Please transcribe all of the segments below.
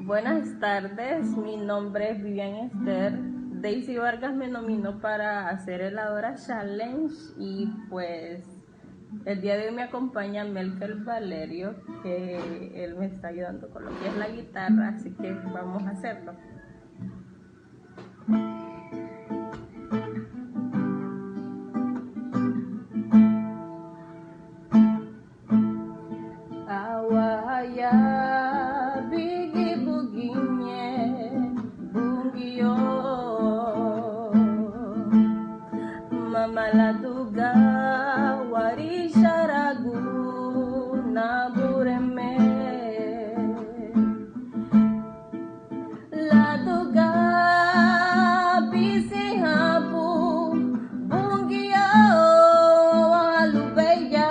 Buenas tardes, mi nombre es Vivian Esther. Daisy Vargas me nominó para hacer el Adora Challenge y pues el día de hoy me acompaña Melkel Valerio, que él me está ayudando con lo que es la guitarra, así que vamos a hacerlo. Awaya bigi buginye bungio mamaladuga warisha ragu nabureme laduga bisi habu bungio walubeya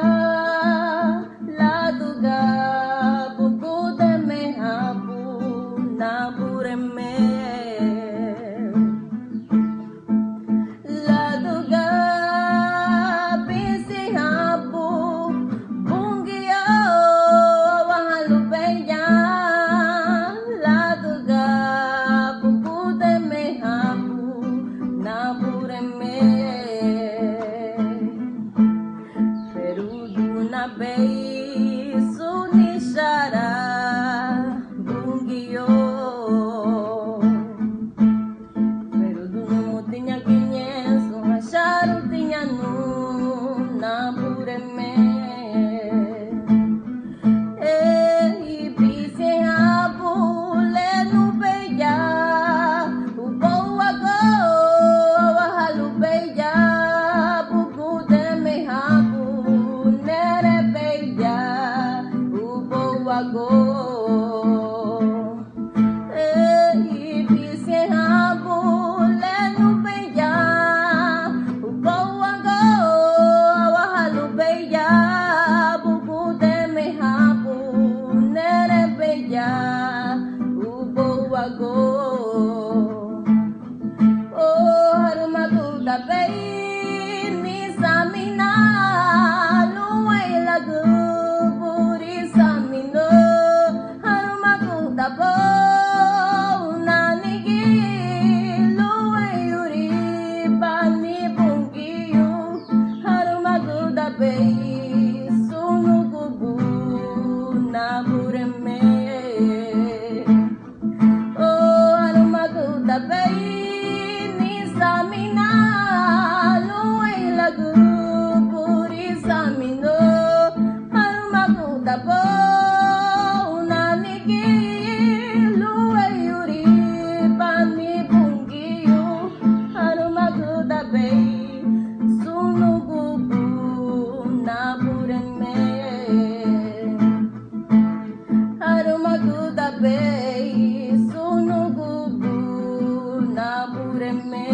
laduga buku de mehabu nabureme laduga bisi habu bungio walubeya laduga buku de mehabu nabureme Peruduna bei sunishara bungio Peruduna mutinya kinye sumasharu tinya nu nabureme ibise habu lenu beya ubowa go wahalubeya buku de mehabu nerebeya ubowa go ibise habu lenu beya ubowa go wahalubeya buku de mehabu nerebeya ubowa go oh harumaguda bei ni samina luwai lagu buri samino harumaguda bo nanigi luwai uri bani bungiyu harumaguda bei sunu gubu nabureme oh harumaguda bei ni samina luwai lagu buri samino harumaguda bo nanigi luwai uri bani bungiyu harumaguda bei sunu gubu nabureme harumaguda bei sunu gubu nabureme